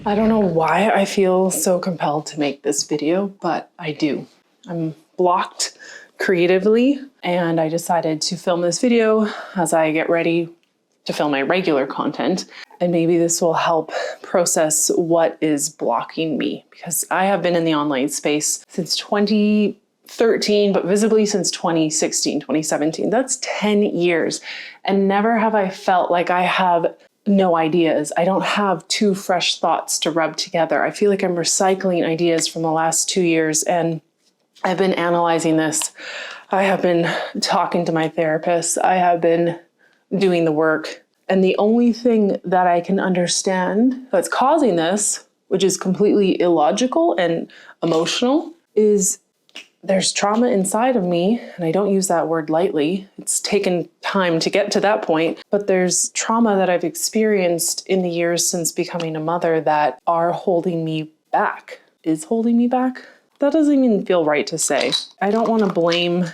I don't know why I feel so compelled to make this video, but I do. I'm blocked creatively, and I decided to film this video as I get ready to film my regular content. And maybe this will help process what is blocking me, because I have been in the online space since 2013, but visibly since 2016, 2017. That's 10 years. And never have I felt like I have no ideas. I don't have two fresh thoughts to rub together. I feel like I'm recycling ideas from the last 2 years, and I've been analyzing this. I have been talking to my therapist. I have been doing the work. And the only thing that I can understand that's causing this, which is completely illogical and emotional, is there's trauma inside of me, and I don't use that word lightly. It's taken time to get to that point, but there's trauma that I've experienced in the years since becoming a mother that are holding me back. Is holding me back? That doesn't even feel right to say. I don't want to blame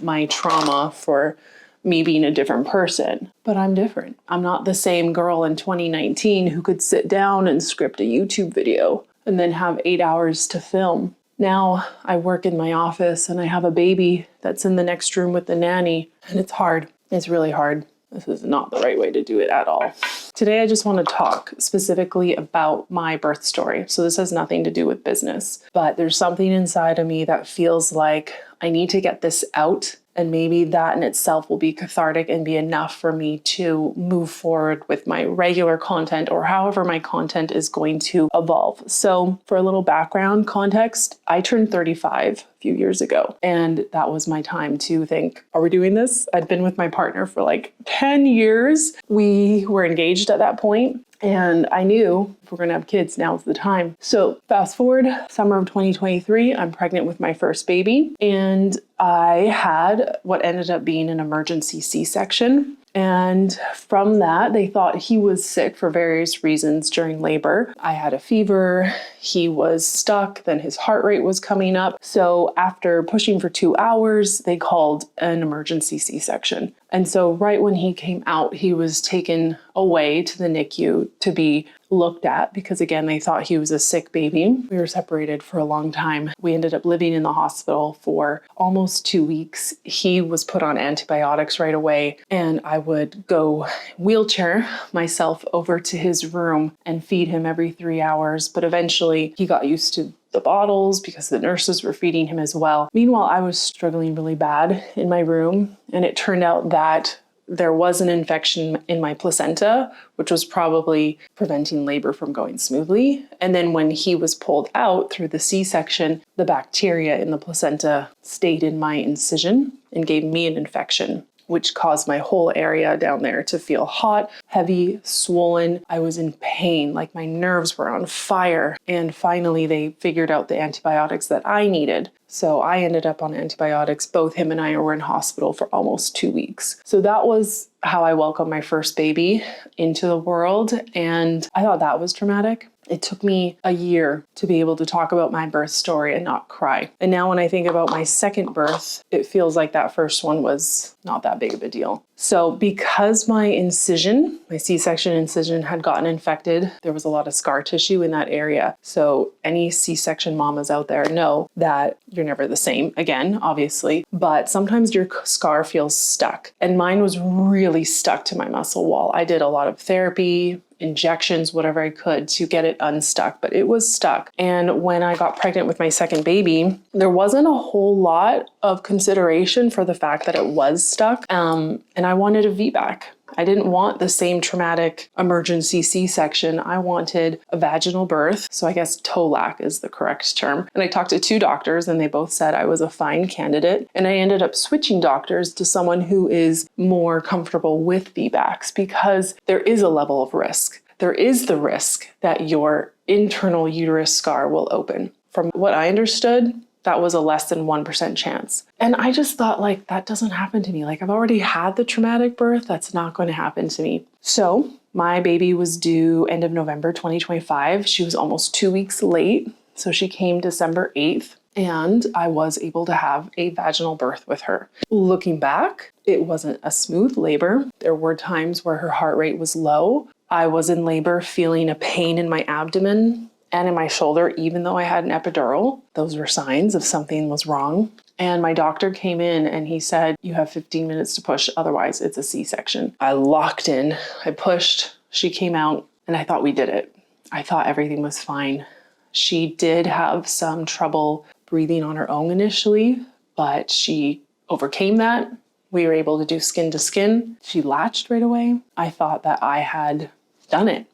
my trauma for me being a different person, but I'm different. I'm not the same girl in 2019 who could sit down and script a YouTube video and then have 8 hours to film. Now I work in my office and I have a baby that's in the next room with the nanny, and it's hard. It's really hard. This is not the right way to do it at all. Today, I just want to talk specifically about my birth story. So this has nothing to do with business, but there's something inside of me that feels like I need to get this out. And maybe that in itself will be cathartic and be enough for me to move forward with my regular content, or however my content is going to evolve. So for a little background context, I turned 35 a few years ago, and that was my time to think, are we doing this? I'd been with my partner for like 10 years. We were engaged at that point. And I knew if we're going to have kids, now's the time. So fast forward, summer of 2023, I'm pregnant with my first baby. And I had what ended up being an emergency C-section. And from that, they thought he was sick for various reasons during labor. I had a fever, he was stuck, then his heart rate was coming up. So after pushing for 2 hours, they called an emergency C-section. And so right when he came out, he was taken away to the NICU to be looked at, because again, they thought he was a sick baby. We were separated for a long time. We ended up living in the hospital for almost 2 weeks. He was put on antibiotics right away, and I would go wheelchair myself over to his room and feed him every 3 hours. But eventually he got used to the bottles because the nurses were feeding him as well. Meanwhile, I was struggling really bad in my room, and it turned out that there was an infection in my placenta, which was probably preventing labor from going smoothly. And then when he was pulled out through the C-section, the bacteria in the placenta stayed in my incision and gave me an infection, which caused my whole area down there to feel hot, heavy, swollen. I was in pain, like my nerves were on fire. And finally, they figured out the antibiotics that I needed. So I ended up on antibiotics. Both him and I were in hospital for almost 2 weeks. So that was how I welcomed my first baby into the world. And I thought that was traumatic. It took me a year to be able to talk about my birth story and not cry. And now when I think about my second birth, it feels like that first one was not that big of a deal. So because my incision, my C-section incision had gotten infected, there was a lot of scar tissue in that area. So any C-section mamas out there know that you're never the same again, obviously, but sometimes your scar feels stuck. And mine was really stuck to my muscle wall. I did a lot of therapy, injections, whatever I could to get it unstuck, but it was stuck. And when I got pregnant with my second baby, there wasn't a whole lot of consideration for the fact that it was stuck. And I wanted a VBAC. I didn't want the same traumatic emergency C-section. I wanted a vaginal birth. So I guess TOLAC is the correct term. And I talked to 2 doctors and they both said I was a fine candidate. And I ended up switching doctors to someone who is more comfortable with VBACs, because there is a level of risk. There is the risk that your internal uterus scar will open. From what I understood, that was a less than 1% chance. And I just thought, like, that doesn't happen to me. Like, I've already had the traumatic birth. That's not going to happen to me. So my baby was due end of November 2025. She was almost 2 weeks late. So she came December 8th. and I was able to have a vaginal birth with her. Looking back, it wasn't a smooth labor. There were times where her heart rate was low. I was in labor feeling a pain in my abdomen and in my shoulder, even though I had an epidural. Those were signs of something was wrong. And my doctor came in and he said, you have 15 minutes to push, otherwise it's a C-section. I locked in, I pushed, she came out, and I thought we did it. I thought everything was fine. She did have some trouble breathing on her own initially, but she overcame that. We were able to do skin to skin. She latched right away. I thought that I had done it,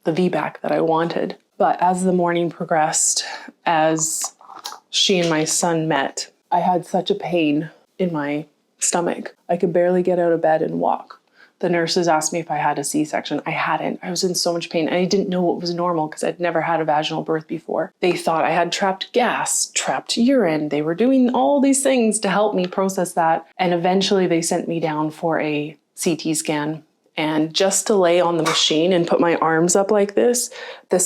the VBAC that I wanted. But as the morning progressed, as she and my son met, I had such a pain in my stomach. I could barely get out of bed and walk. The nurses asked me if I had a C-section. I hadn't. I was in so much pain. And I didn't know what was normal because I'd never had a vaginal birth before. They thought I had trapped gas, trapped urine. They were doing all these things to help me process that. And eventually they sent me down for a CT scan. And just to lay on the machine and put my arms up like this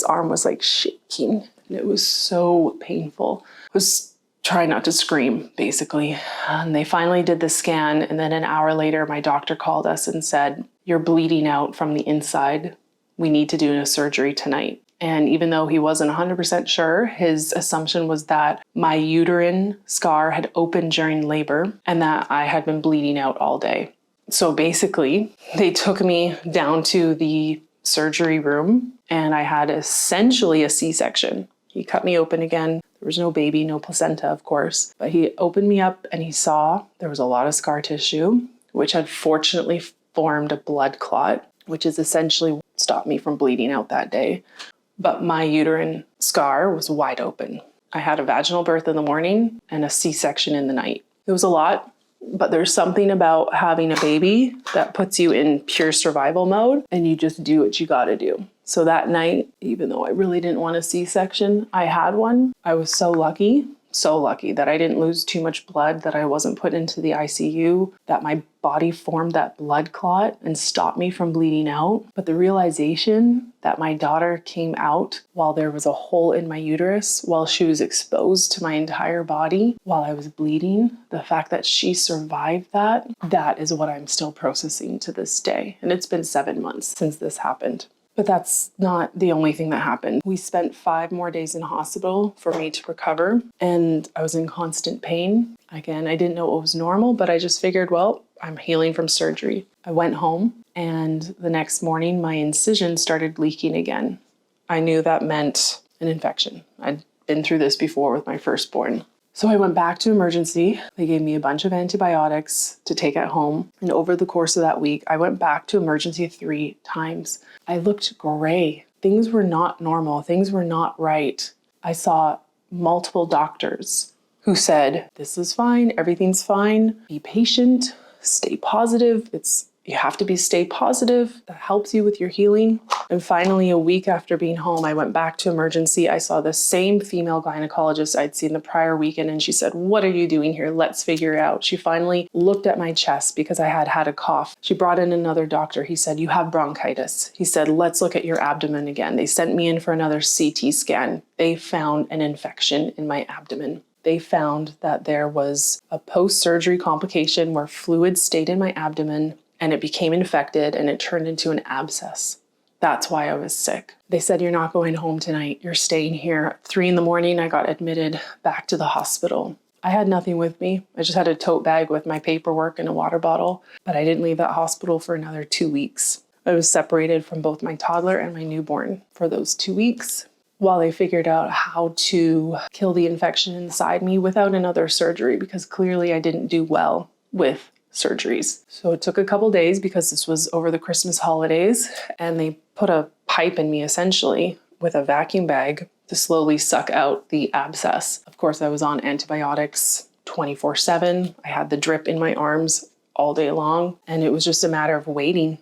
arm was like shaking. And it was so painful. I was trying not to scream, basically. And they finally did the scan. And then an hour later, my doctor called us and said, you're bleeding out from the inside. We need to do a surgery tonight. And even though he wasn't 100% sure, his assumption was that my uterine scar had opened during labor and that I had been bleeding out all day. So basically, they took me down to the surgery room and I had essentially a C-section. He cut me open again. There was no baby, no placenta, of course. But he opened me up and he saw there was a lot of scar tissue, which had fortunately formed a blood clot, which is essentially what stopped me from bleeding out that day. But my uterine scar was wide open. I had a vaginal birth in the morning and a C-section in the night. It was a lot, but there's something about having a baby that puts you in pure survival mode and you just do what you gotta do. So that night, even though I really didn't want a C-section, I had one. I was so lucky that I didn't lose too much blood, that I wasn't put into the ICU, that my body formed that blood clot and stopped me from bleeding out. But the realization that my daughter came out while there was a hole in my uterus, while she was exposed to my entire body, while I was bleeding, the fact that she survived that is what I'm still processing to this day. And it's been 7 months since this happened. But that's not the only thing that happened. We spent 5 more days in hospital for me to recover, and I was in constant pain. Again, I didn't know what was normal, but I just figured, well, I'm healing from surgery. I went home, and the next morning, my incision started leaking again. I knew that meant an infection. I'd been through this before with my firstborn. So I went back to emergency. They gave me a bunch of antibiotics to take at home. And over the course of that week, I went back to emergency 3 times. I looked gray. Things were not normal. Things were not right. I saw multiple doctors who said, this is fine. Everything's fine. Be patient. Stay positive. You have to stay positive. That helps you with your healing. And finally, a week after being home, I went back to emergency. I saw the same female gynecologist I'd seen the prior weekend, and she said, what are you doing here? Let's figure it out. She finally looked at my chest because I had a cough. She brought in another doctor. He said, you have bronchitis. He said, let's look at your abdomen again. They sent me in for another CT scan. They found an infection in my abdomen. They found that there was a post-surgery complication where fluid stayed in my abdomen and it became infected and it turned into an abscess. That's why I was sick. They said, you're not going home tonight. You're staying here. At 3 a.m, I got admitted back to the hospital. I had nothing with me. I just had a tote bag with my paperwork and a water bottle, but I didn't leave that hospital for another 2 weeks. I was separated from both my toddler and my newborn for those 2 weeks while they figured out how to kill the infection inside me without another surgery, because clearly I didn't do well with surgeries. So it took a couple days because this was over the Christmas holidays, and they put a pipe in me essentially with a vacuum bag to slowly suck out the abscess. Of course, I was on antibiotics 24/7. I had the drip in my arms all day long, and it was just a matter of waiting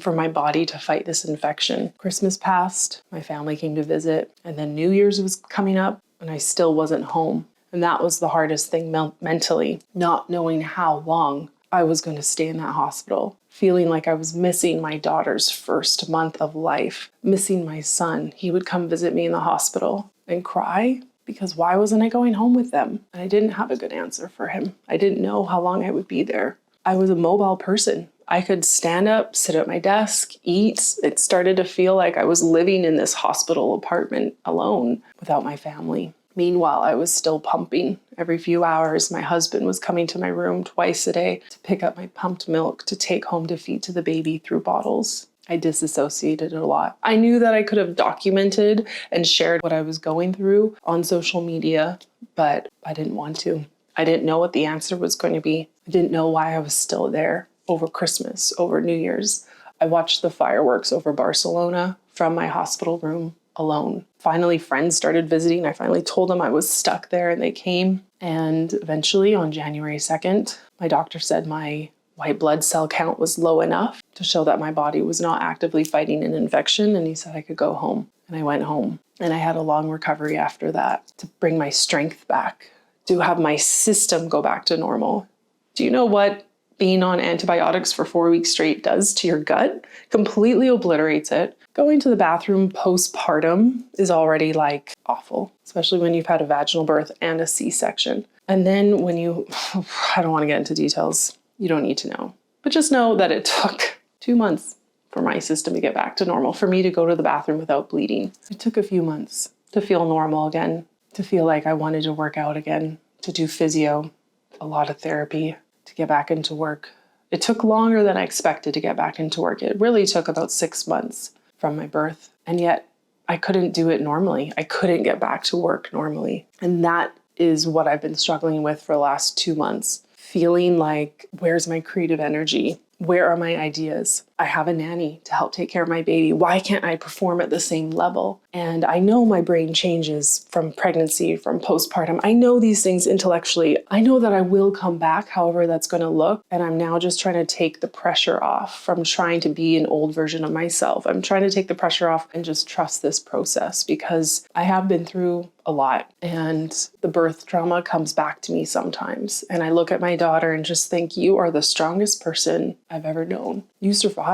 for my body to fight this infection. Christmas passed, my family came to visit, and then New Year's was coming up, and I still wasn't home. And that was the hardest thing mentally, not knowing how long I was going to stay in that hospital, feeling like I was missing my daughter's first month of life, missing my son. He would come visit me in the hospital and cry because why wasn't I going home with them? And I didn't have a good answer for him. I didn't know how long I would be there. I was a mobile person. I could stand up, sit at my desk, eat. It started to feel like I was living in this hospital apartment alone without my family. Meanwhile, I was still pumping. Every few hours, my husband was coming to my room twice a day to pick up my pumped milk to take home to feed to the baby through bottles. I disassociated a lot. I knew that I could have documented and shared what I was going through on social media, but I didn't want to. I didn't know what the answer was going to be. I didn't know why I was still there over Christmas, over New Year's. I watched the fireworks over Barcelona from my hospital room alone. Finally, friends started visiting. I finally told them I was stuck there and they came. And eventually on January 2nd, my doctor said my white blood cell count was low enough to show that my body was not actively fighting an infection. And he said I could go home. And I went home. And I had a long recovery after that to bring my strength back, to have my system go back to normal. Do you know what being on antibiotics for 4 weeks straight does to your gut? Completely obliterates it. Going to the bathroom postpartum is already like awful, especially when you've had a vaginal birth and a C-section. And then when I don't want to get into details. You don't need to know. But just know that it took 2 months for my system to get back to normal, for me to go to the bathroom without bleeding. It took a few months to feel normal again, to feel like I wanted to work out again, to do physio, a lot of therapy, to get back into work. It took longer than I expected to get back into work. It really took about 6 months from my birth. And yet I couldn't do it normally. I couldn't get back to work normally. And that is what I've been struggling with for the last 2 months. Feeling like, where's my creative energy? Where are my ideas? I have a nanny to help take care of my baby. Why can't I perform at the same level? And I know my brain changes from pregnancy, from postpartum. I know these things intellectually. I know that I will come back, however that's going to look. And I'm now just trying to take the pressure off from trying to be an old version of myself. I'm trying to take the pressure off and just trust this process, because I have been through a lot, and the birth trauma comes back to me sometimes. And I look at my daughter and just think, you are the strongest person I've ever known. You survived.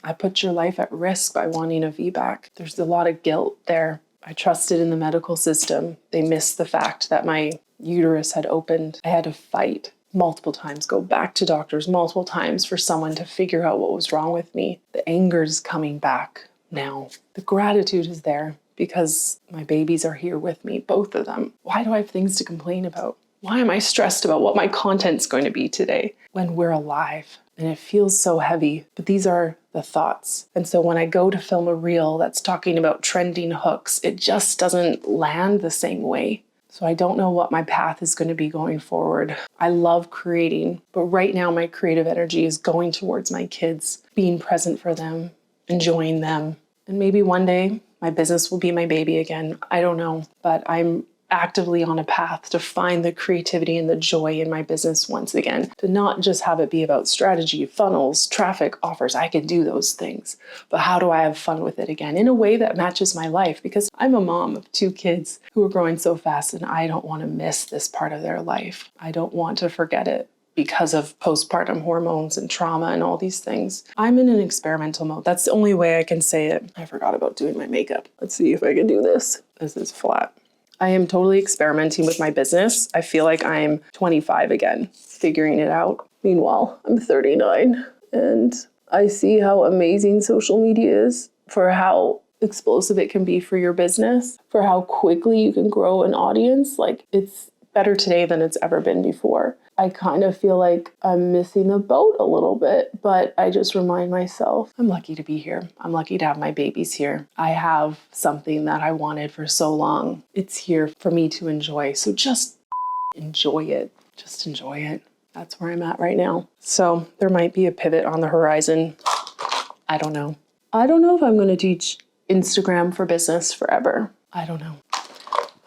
I put your life at risk by wanting a VBAC. There's a lot of guilt there. I trusted in the medical system. They missed the fact that my uterus had opened. I had to fight multiple times, go back to doctors multiple times for someone to figure out what was wrong with me. The anger's coming back now. The gratitude is there because my babies are here with me, both of them. Why do I have things to complain about? Why am I stressed about what my content's going to be today when we're alive? And it feels so heavy, but these are the thoughts. And so when I go to film a reel that's talking about trending hooks, it just doesn't land the same way. So I don't know what my path is going to be going forward. I love creating, but right now my creative energy is going towards my kids, being present for them, enjoying them. And maybe one day my business will be my baby again. I don't know, but I'm actively on a path to find the creativity and the joy in my business once again, to not just have it be about strategy, funnels, traffic, offers. I can do those things, but how do I have fun with it again in a way that matches my life? Because I'm a mom of 2 kids who are growing so fast, and I don't want to miss this part of their life. I don't want to forget it because of postpartum hormones and trauma and all these things. I'm in an experimental mode. That's the only way I can say it. I forgot about doing my makeup. Let's see if I can do this. This is flat. I am totally experimenting with my business. I feel like I'm 25 again, figuring it out. Meanwhile, I'm 39, and I see how amazing social media is for how explosive it can be for your business, for how quickly you can grow an audience. Like, it's better today than it's ever been before. I kind of feel like I'm missing the boat a little bit, but I just remind myself, I'm lucky to be here. I'm lucky to have my babies here. I have something that I wanted for so long. It's here for me to enjoy. So just enjoy it. Just enjoy it. That's where I'm at right now. So there might be a pivot on the horizon. I don't know. I don't know if I'm going to teach Instagram for business forever. I don't know.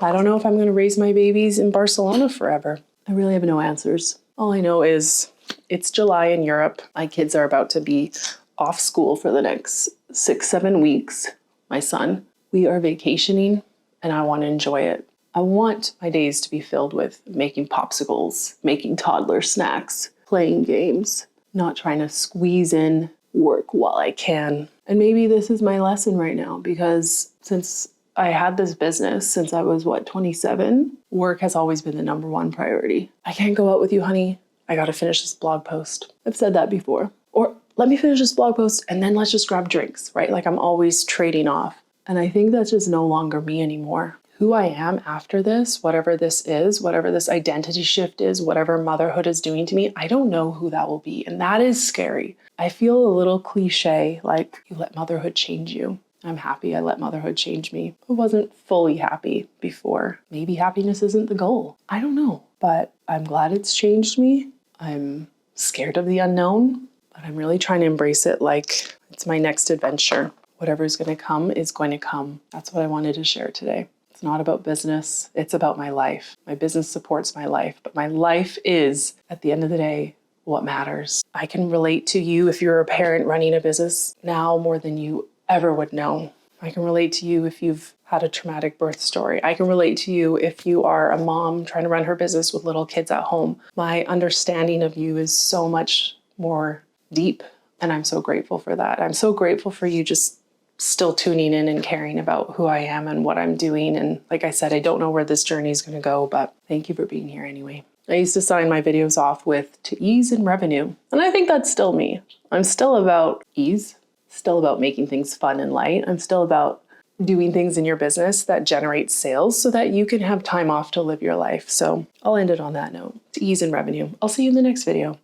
I don't know if I'm going to raise my babies in Barcelona forever. I really have no answers. All I know is it's July in Europe. My kids are about to be off school for the next 6-7 weeks. My son, we are vacationing, and I want to enjoy it. I want my days to be filled with making popsicles, making toddler snacks, playing games, not trying to squeeze in work while I can. And maybe this is my lesson right now, because since I had this business since I was, 27. Work has always been the number one priority. I can't go out with you, honey. I got to finish this blog post. I've said that before. Or let me finish this blog post and then let's just grab drinks, right? Like I'm always trading off. And I think that's just no longer me anymore. Who I am after this, whatever this is, whatever this identity shift is, whatever motherhood is doing to me, I don't know who that will be. And that is scary. I feel a little cliche, like you let motherhood change you. I'm happy I let motherhood change me. I wasn't fully happy before. Maybe happiness isn't the goal. I don't know, but I'm glad it's changed me. I'm scared of the unknown, but I'm really trying to embrace it like it's my next adventure. Whatever's going to come is going to come. That's what I wanted to share today. It's not about business. It's about my life. My business supports my life, but my life is, at the end of the day, what matters. I can relate to you if you're a parent running a business now more than you ever would know. I can relate to you if you've had a traumatic birth story. I can relate to you if you are a mom trying to run her business with little kids at home. My understanding of you is so much more deep, and I'm so grateful for that. I'm so grateful for you just still tuning in and caring about who I am and what I'm doing. And like I said, I don't know where this journey is going to go, but thank you for being here anyway. I used to sign my videos off with "to ease and revenue." And I think that's still me. I'm still about ease, still about making things fun and light. I'm still about doing things in your business that generate sales so that you can have time off to live your life. So I'll end it on that note. To ease and revenue. I'll see you in the next video.